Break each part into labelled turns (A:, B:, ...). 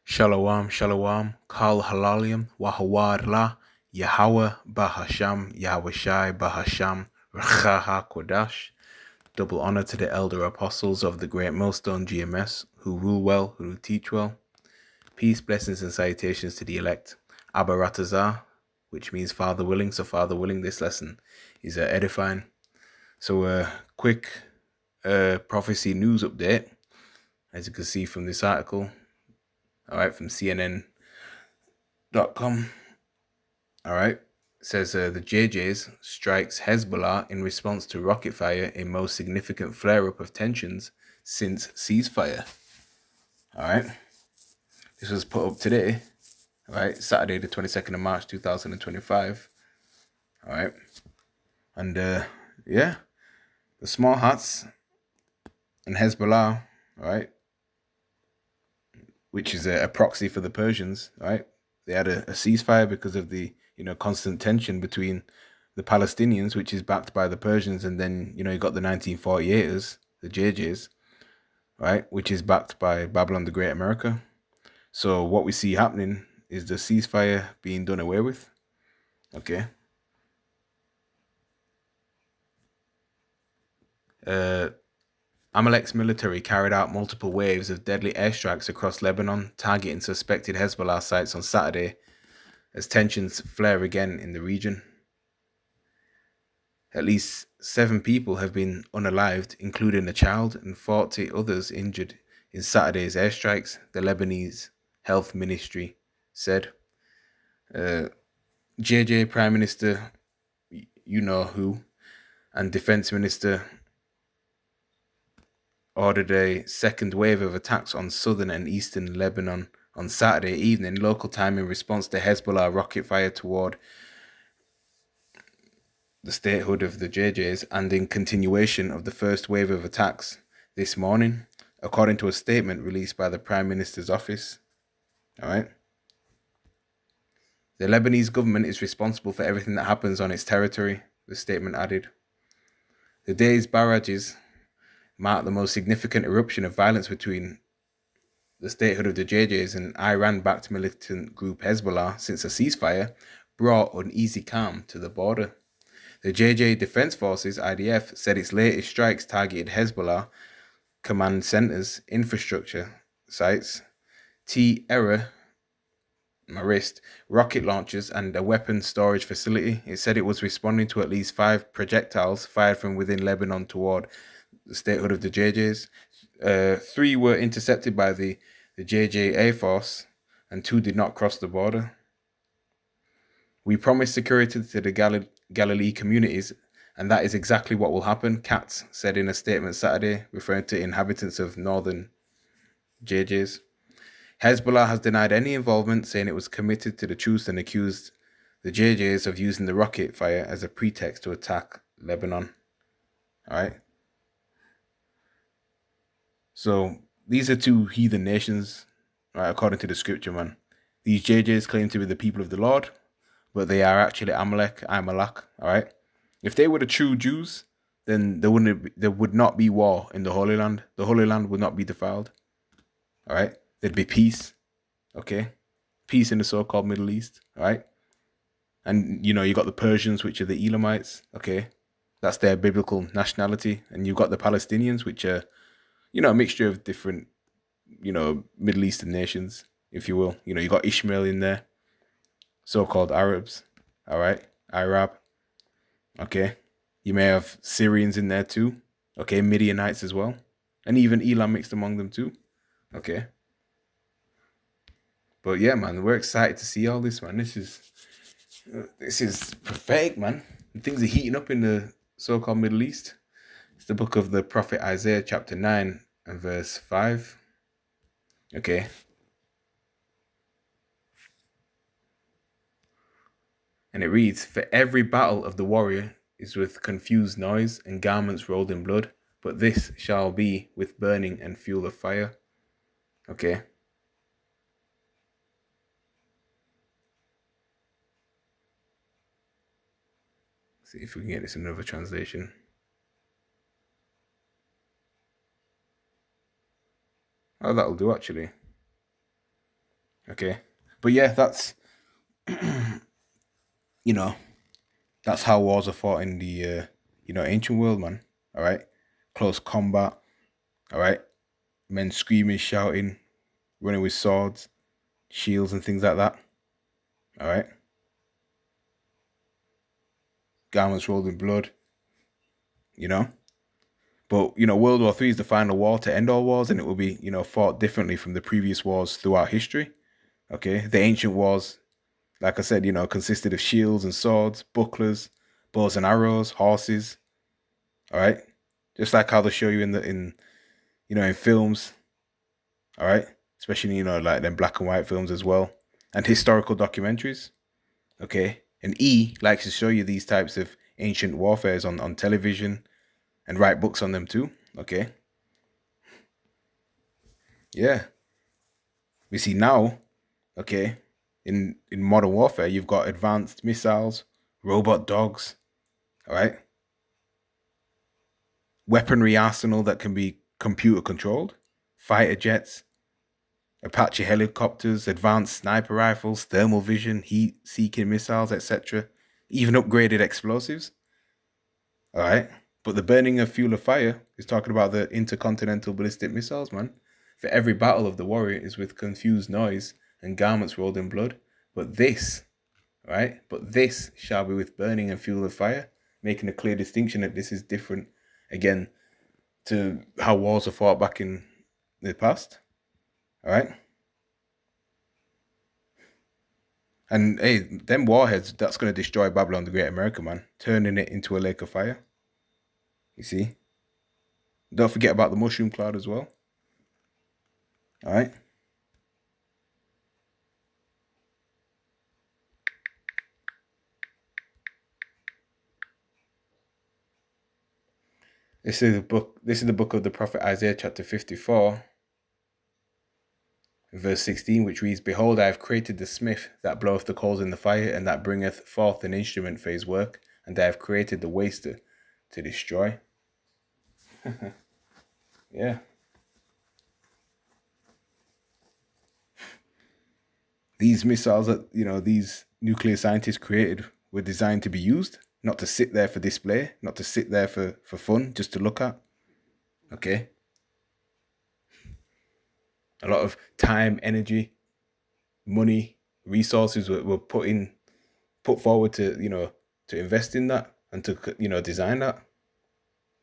A: Shalom, shalom, Kal Halalium, Wahawad La, Yahweh Bahasham, Yahweh Shai Bahasham, Rachaha Kodash. Double honor to the elder apostles of the great millstone GMS, who rule well, who teach well. Peace, blessings, and salutations to the elect. Abba Ratazah, which means Father willing. So Father willing, this lesson is edifying. So quick prophecy news update, as you can see from this article. All right, from CNN.com. All right, it says the JJs strikes Hezbollah in response to rocket fire in most significant flare-up of tensions since ceasefire. All right, this was put up today. All right, Saturday the 22nd of March 2025. All right, and yeah, the small hats and Hezbollah. All right, which is a proxy for the Persians. All right, they had a ceasefire because of the constant tension between the Palestinians, which is backed by the Persians, and then you got the 1948ers, the JJs, right, which is backed by Babylon the Great America. So what we see happening is the ceasefire being done away with. Okay. Amalek's military carried out multiple waves of deadly airstrikes across Lebanon, targeting suspected Hezbollah sites on Saturday, as tensions flare again in the region. At least 7 people have been unalived, including a child, and 40 others injured in Saturday's airstrikes, the Lebanese Health Ministry said. JJ Prime Minister, you know who, and Defense Minister ordered a second wave of attacks on southern and eastern Lebanon on Saturday evening, local time, in response to Hezbollah rocket fire toward the statehood of the JJs, and in continuation of the first wave of attacks this morning, according to a statement released by the Prime Minister's office. All right. The Lebanese government is responsible for everything that happens on its territory, the statement added. The day's barrages marked the most significant eruption of violence between the statehood of the JJs and Iran-backed militant group Hezbollah since a ceasefire brought uneasy calm to the border. The JJ Defense Forces, IDF, said its latest strikes targeted Hezbollah command centers, infrastructure sites, T-Era, my wrist, rocket launchers, and a weapons storage facility. It said it was responding to at least 5 projectiles fired from within Lebanon toward the statehood of the JJs. 3 were intercepted by the JJ Air Force, and 2 did not cross the border. We promised security to the Galilee communities, and that is exactly what will happen, Katz said in a statement Saturday, referring to inhabitants of northern JJs. Hezbollah has denied any involvement, saying it was committed to the truce, and accused the JJs of using the rocket fire as a pretext to attack Lebanon. All right. So these are 2 heathen nations, right, according to the scripture, man. These JJs claim to be the people of the Lord, but they are actually Amalek, all right? If they were the true Jews, then there would not be war in the Holy Land. The Holy Land would not be defiled, all right? There'd be peace, okay? Peace in the so-called Middle East, all right? And, you got the Persians, which are the Elamites, okay? That's their biblical nationality. And you've got the Palestinians, which are, a mixture of different, Middle Eastern nations, if you will. You got Ishmael in there, so-called Arabs, all right? Arab, okay? You may have Syrians in there too, okay? Midianites as well. And even Elam mixed among them too, okay? But yeah, man, we're excited to see all this, man. This is prophetic, man. And things are heating up in the so-called Middle East. It's the book of the prophet Isaiah, chapter 9 and verse 5. Okay. And it reads, "For every battle of the warrior is with confused noise and garments rolled in blood, but this shall be with burning and fuel of fire." Okay. See if we can get this in another translation. Oh, that'll do, actually. Okay. But yeah, that's you know, that's how wars are fought in the ancient world, man. All right. Close combat. All right. Men screaming, shouting, running with swords, shields, and things like that. All right. Garments rolled in blood. You know. But World War Three is the final war to end all wars, and it will be fought differently from the previous wars throughout history. Okay, the ancient wars, like I said, consisted of shields and swords, bucklers, bows and arrows, horses. All right, just like how they show you in films. All right, especially like them black and white films as well, and historical documentaries. Okay, and E likes to show you these types of ancient warfares on television and write books on them too. Okay, yeah. We see now, okay, in modern warfare, you've got advanced missiles, robot dogs, all right, weaponry arsenal that can be computer controlled, fighter jets, Apache helicopters, advanced sniper rifles, thermal vision, heat-seeking missiles, etc., even upgraded explosives, all right. But the burning of fuel of fire is talking about the intercontinental ballistic missiles, man. For every battle of the warrior is with confused noise and garments rolled in blood. But this, right? But this shall be with burning and fuel of fire, making a clear distinction that this is different, again, to how wars are fought back in the past. All right. And hey, them warheads, that's going to destroy Babylon the Great America, man, turning it into a lake of fire. You see? Don't forget about the mushroom cloud as well. All right. This is the book of the prophet Isaiah, chapter 54, verse 16, which reads, "Behold, I have created the smith that bloweth the coals in the fire, and that bringeth forth an instrument for his work, and I have created the waster to destroy." Yeah. These missiles that, these nuclear scientists created were designed to be used, not to sit there for display, not to sit there for fun, just to look at. Okay. A lot of time, energy, money, resources were put forward to invest in that and to design that.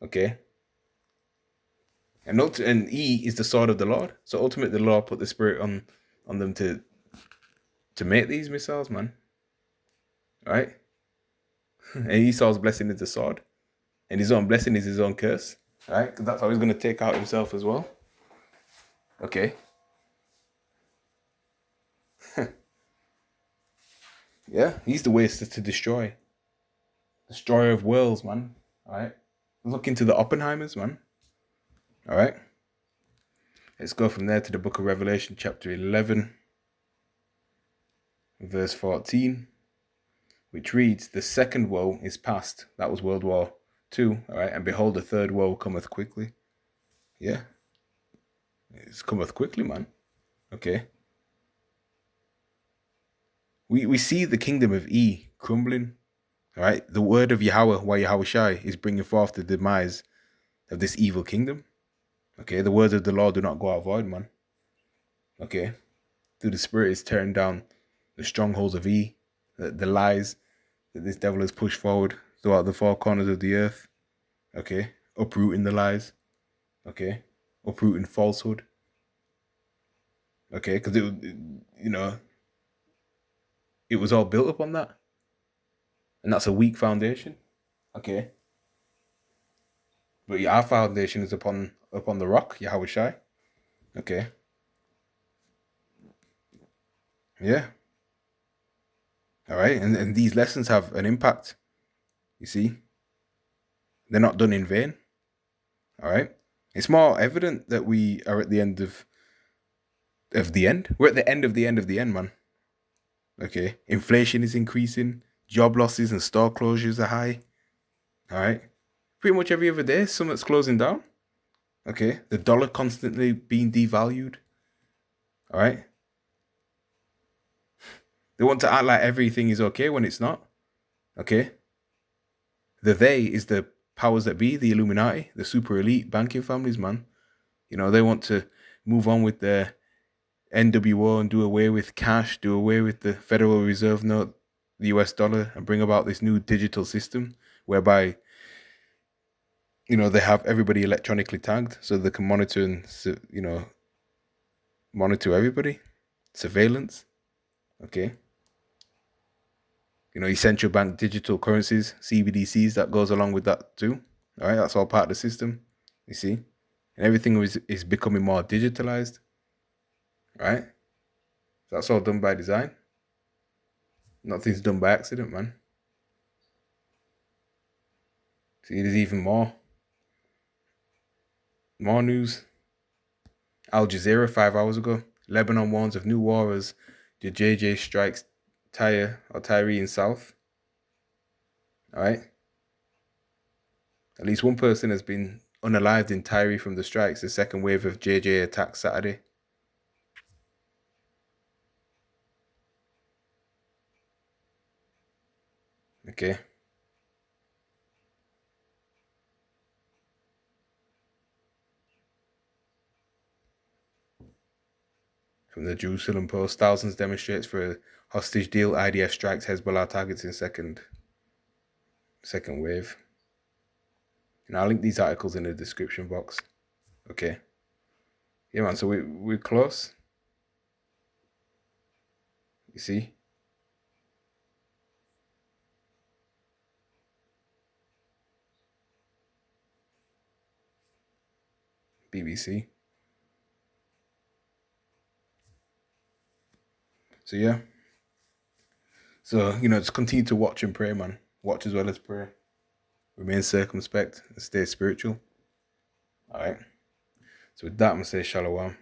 A: Okay. And E is the sword of the Lord. So ultimately the Lord put the spirit on them to make these missiles, man. Right? And Esau's blessing is the sword. And his own blessing is his own curse. Right? Because that's how he's gonna take out himself as well. Okay. Yeah, he's the waster to destroy. Destroyer of worlds, man. Alright. Look into the Oppenheimers, man. Alright. Let's go from there to the book of Revelation, chapter 11, verse 14, which reads, "The second woe is past." That was World War II, all right? "And behold, the third woe cometh quickly." Yeah. It's cometh quickly, man. Okay. We see the kingdom of E crumbling, all right? The word of Yahweh, Yahweh Shai, is bringing forth the demise of this evil kingdom. Okay, the words of the Lord do not go out void, man. Okay, through the Spirit is tearing down the strongholds of E, the lies that this devil has pushed forward throughout the four corners of the earth. Okay, uprooting the lies. Okay, uprooting falsehood. Okay, because it was all built upon that, and that's a weak foundation. Okay, but our foundation is upon the rock, Yahweh Shai. Okay, yeah. All right, and these lessons have an impact. You see, they're not done in vain. All right, it's more evident that we are at the end of the end. We're at the end of the end of the end, man. Okay, inflation is increasing, job losses and store closures are high. All right, pretty much every other day, something's closing down. Okay, the dollar constantly being devalued. All right, They want to act like everything is okay when it's not. Okay? The they is the powers that be, the Illuminati, the super elite banking families, man. You know, they want to move on with their NWO and do away with cash, do away with the Federal Reserve note, the US dollar, and bring about this new digital system whereby, you know, they have everybody electronically tagged so they can monitor and, you know, monitor everybody. Surveillance. Okay. You know, your central bank digital currencies, CBDCs, that goes along with that too. All right, that's all part of the system. You see, and everything is becoming more digitalized. Right, that's all done by design. Nothing's done by accident, man. See, there's even more news. Al Jazeera 5 hours ago. Lebanon warns of new war as the JJ strikes Tyre or Tyree in South. All right. At least one person has been unalived in Tyre from the strikes. The second wave of JJ attacks Saturday. Okay. From the Jerusalem Post, thousands demonstrates for a hostage deal. IDF strikes Hezbollah targets in second wave. And I'll link these articles in the description box. Okay. Yeah, man. So we're close. You see. BBC. So yeah. So, you know, just continue to watch and pray, man. Watch as well as pray. Remain circumspect and stay spiritual. All right. So with that, I'm going to say shalom.